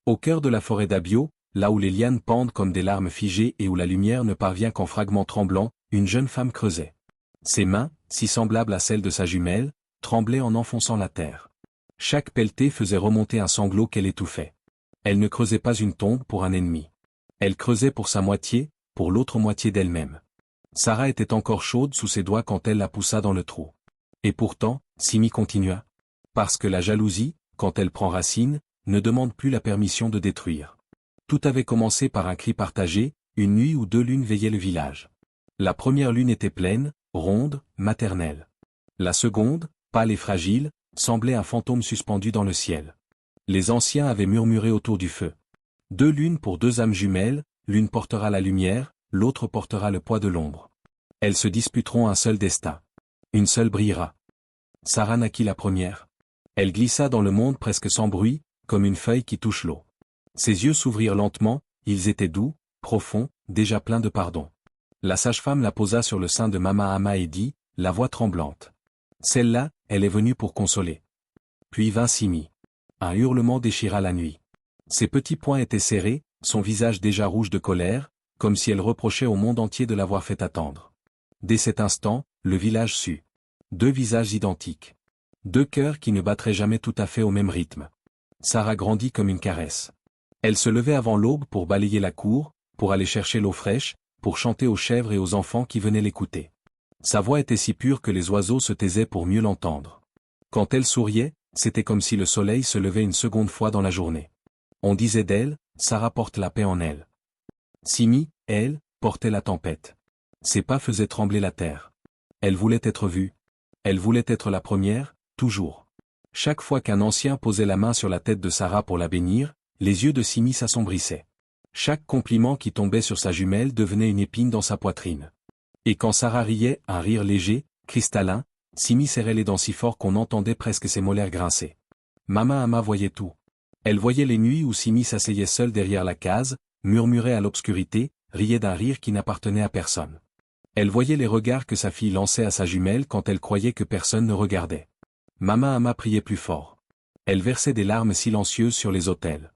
Au cœur de la forêt d'Abio, là où les lianes pendent comme des larmes figées et où la lumière ne parvient qu'en fragments tremblants, une jeune femme creusait. Ses mains, si semblables à celles de sa jumelle, tremblaient en enfonçant la terre. Chaque pelletée faisait remonter un sanglot qu'elle étouffait. Elle ne creusait pas une tombe pour un ennemi. Elle creusait pour sa moitié, pour l'autre moitié d'elle-même. Sarah était encore chaude sous ses doigts quand elle la poussa dans le trou. Et pourtant, Simi continua. Parce que la jalousie, quand elle prend racine, ne demande plus la permission de détruire. Tout avait commencé par un cri partagé, une nuit où deux lunes veillaient le village. La première lune était pleine, ronde, maternelle. La seconde, pâle et fragile, semblait un fantôme suspendu dans le ciel. Les anciens avaient murmuré autour du feu. Deux lunes pour deux âmes jumelles, l'une portera la lumière, l'autre portera le poids de l'ombre. Elles se disputeront un seul destin. Une seule brillera. Sarah naquit la première. Elle glissa dans le monde presque sans bruit, comme une feuille qui touche l'eau. Ses yeux s'ouvrirent lentement, ils étaient doux, profonds, déjà pleins de pardon. La sage-femme la posa sur le sein de Mama Ama et dit, la voix tremblante. Celle-là, elle est venue pour consoler. Puis vint Simi. Un hurlement déchira la nuit. Ses petits poings étaient serrés, son visage déjà rouge de colère, comme si elle reprochait au monde entier de l'avoir fait attendre. Dès cet instant, le village sut. Deux visages identiques. Deux cœurs qui ne battraient jamais tout à fait au même rythme. Sarah grandit comme une caresse. Elle se levait avant l'aube pour balayer la cour, pour aller chercher l'eau fraîche, pour chanter aux chèvres et aux enfants qui venaient l'écouter. Sa voix était si pure que les oiseaux se taisaient pour mieux l'entendre. Quand elle souriait, c'était comme si le soleil se levait une seconde fois dans la journée. On disait d'elle, Sarah porte la paix en elle. Simi, elle, portait la tempête. Ses pas faisaient trembler la terre. Elle voulait être vue. Elle voulait être la première, toujours. Chaque fois qu'un ancien posait la main sur la tête de Sarah pour la bénir, les yeux de Simi s'assombrissaient. Chaque compliment qui tombait sur sa jumelle devenait une épine dans sa poitrine. Et quand Sarah riait, un rire léger, cristallin, Simi serrait les dents si fort qu'on entendait presque ses molaires grincer. Mama Ama voyait tout. Elle voyait les nuits où Simi s'asseyait seule derrière la case, murmurait à l'obscurité, riait d'un rire qui n'appartenait à personne. Elle voyait les regards que sa fille lançait à sa jumelle quand elle croyait que personne ne regardait. Mama Ama priait plus fort. Elle versait des larmes silencieuses sur les autels.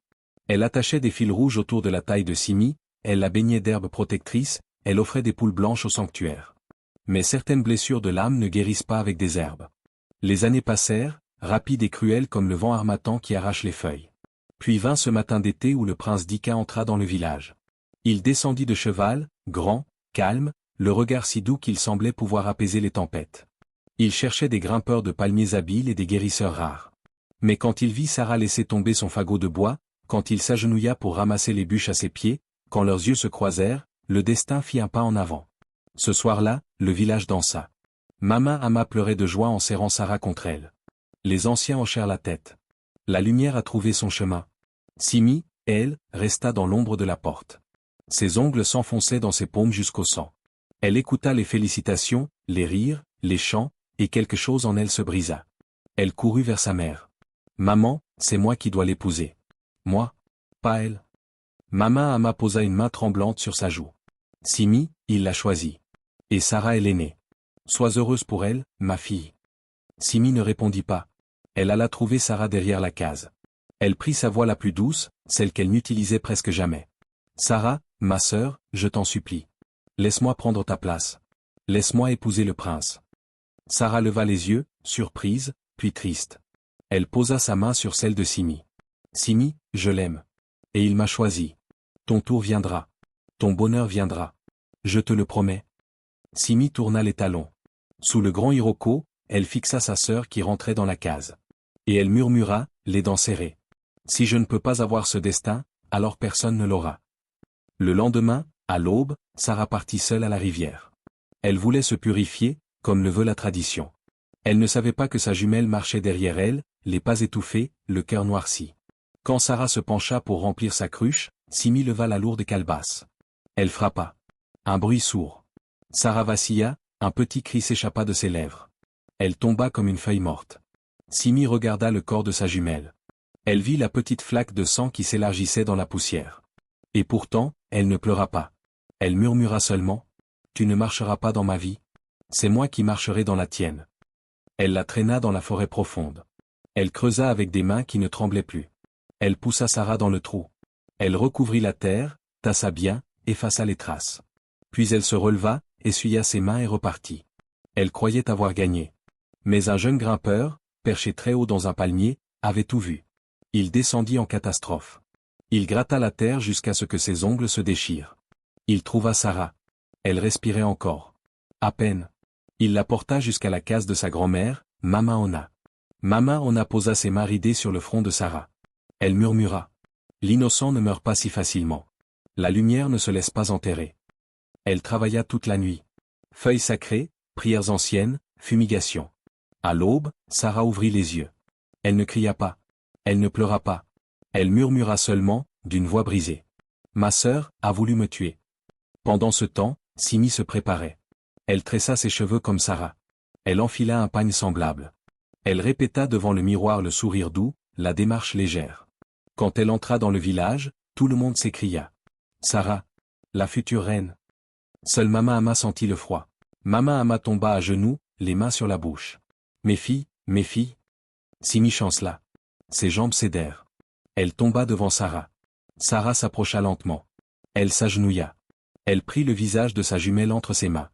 Elle attachait des fils rouges autour de la taille de Simi, elle la baignait d'herbes protectrices, elle offrait des poules blanches au sanctuaire. Mais certaines blessures de l'âme ne guérissent pas avec des herbes. Les années passèrent, rapides et cruelles comme le vent harmattan qui arrache les feuilles. Puis vint ce matin d'été où le prince Dika entra dans le village. Il descendit de cheval, grand, calme, le regard si doux qu'il semblait pouvoir apaiser les tempêtes. Il cherchait des grimpeurs de palmiers habiles et des guérisseurs rares. Mais quand il vit Sarah laisser tomber son fagot de bois, quand il s'agenouilla pour ramasser les bûches à ses pieds, quand leurs yeux se croisèrent, le destin fit un pas en avant. Ce soir-là, le village dansa. Mama Ama pleurait de joie en serrant Sarah contre elle. Les anciens hochèrent la tête. La lumière a trouvé son chemin. Simi, elle, resta dans l'ombre de la porte. Ses ongles s'enfonçaient dans ses paumes jusqu'au sang. Elle écouta les félicitations, les rires, les chants, et quelque chose en elle se brisa. Elle courut vers sa mère. Maman, c'est moi qui dois l'épouser. Moi? Pas elle. Mama Ama posa une main tremblante sur sa joue. Simi, il l'a choisie. Et Sarah est l'aînée. Sois heureuse pour elle, ma fille. Simi ne répondit pas. Elle alla trouver Sarah derrière la case. Elle prit sa voix la plus douce, celle qu'elle n'utilisait presque jamais. Sarah, ma sœur, je t'en supplie. Laisse-moi prendre ta place. Laisse-moi épouser le prince. Sarah leva les yeux, surprise, puis triste. Elle posa sa main sur celle de Simi. Simi, je l'aime. Et il m'a choisi. Ton tour viendra. Ton bonheur viendra. Je te le promets. Simi tourna les talons. Sous le grand hiroko, elle fixa sa sœur qui rentrait dans la case. Et elle murmura, les dents serrées. Si je ne peux pas avoir ce destin, alors personne ne l'aura. Le lendemain, à l'aube, Sarah partit seule à la rivière. Elle voulait se purifier, comme le veut la tradition. Elle ne savait pas que sa jumelle marchait derrière elle, les pas étouffés, le cœur noirci. Quand Sarah se pencha pour remplir sa cruche, Simi leva la lourde calebasse. Elle frappa. Un bruit sourd. Sarah vacilla, un petit cri s'échappa de ses lèvres. Elle tomba comme une feuille morte. Simi regarda le corps de sa jumelle. Elle vit la petite flaque de sang qui s'élargissait dans la poussière. Et pourtant, elle ne pleura pas. Elle murmura seulement, « Tu ne marcheras pas dans ma vie. C'est moi qui marcherai dans la tienne. » Elle la traîna dans la forêt profonde. Elle creusa avec des mains qui ne tremblaient plus. Elle poussa Sarah dans le trou. Elle recouvrit la terre, tassa bien, effaça les traces. Puis elle se releva, essuya ses mains et repartit. Elle croyait avoir gagné. Mais un jeune grimpeur, perché très haut dans un palmier, avait tout vu. Il descendit en catastrophe. Il gratta la terre jusqu'à ce que ses ongles se déchirent. Il trouva Sarah. Elle respirait encore. À peine. Il la porta jusqu'à la case de sa grand-mère, Mama Ona. Mama Ona posa ses mains ridées sur le front de Sarah. Elle murmura. L'innocent ne meurt pas si facilement. La lumière ne se laisse pas enterrer. Elle travailla toute la nuit. Feuilles sacrées, prières anciennes, fumigation. À l'aube, Sarah ouvrit les yeux. Elle ne cria pas. Elle ne pleura pas. Elle murmura seulement, d'une voix brisée. Ma sœur a voulu me tuer. Pendant ce temps, Simi se préparait. Elle tressa ses cheveux comme Sarah. Elle enfila un pagne semblable. Elle répéta devant le miroir le sourire doux, la démarche légère. Quand elle entra dans le village, tout le monde s'écria. Sarah, la future reine. Seule Mama Ama sentit le froid. Mama Ama tomba à genoux, les mains sur la bouche. Mes filles. Simi chancela. Ses jambes cédèrent. Elle tomba devant Sarah. Sarah s'approcha lentement. Elle s'agenouilla. Elle prit le visage de sa jumelle entre ses mains.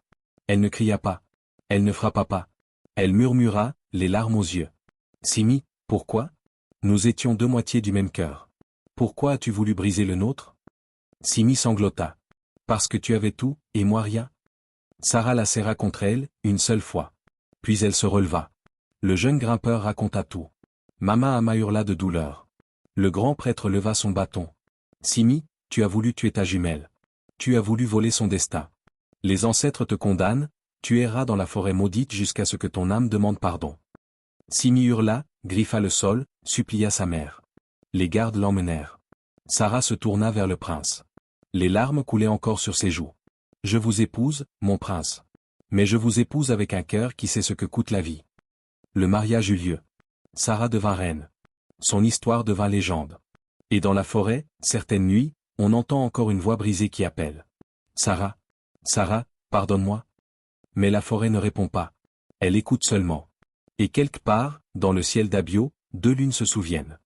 Elle ne cria pas. Elle ne frappa pas. Elle murmura, les larmes aux yeux. Simi, pourquoi? Nous étions deux moitiés du même cœur. Pourquoi as-tu voulu briser le nôtre? Simi sanglota. Parce que tu avais tout, et moi rien. Sarah la serra contre elle, une seule fois. Puis elle se releva. Le jeune grimpeur raconta tout. Mama Ama hurla de douleur. Le grand prêtre leva son bâton. Simi, tu as voulu tuer ta jumelle. Tu as voulu voler son destin. Les ancêtres te condamnent, tu erras dans la forêt maudite jusqu'à ce que ton âme demande pardon. Simi hurla, griffa le sol, supplia sa mère. Les gardes l'emmenèrent. Sarah se tourna vers le prince. Les larmes coulaient encore sur ses joues. Je vous épouse, mon prince. Mais je vous épouse avec un cœur qui sait ce que coûte la vie. Le mariage eut lieu. Sarah devint reine. Son histoire devint légende. Et dans la forêt, certaines nuits, on entend encore une voix brisée qui appelle. Sarah, Sarah, pardonne-moi. Mais la forêt ne répond pas. Elle écoute seulement. Et quelque part, dans le ciel d'Abio, deux lunes se souviennent.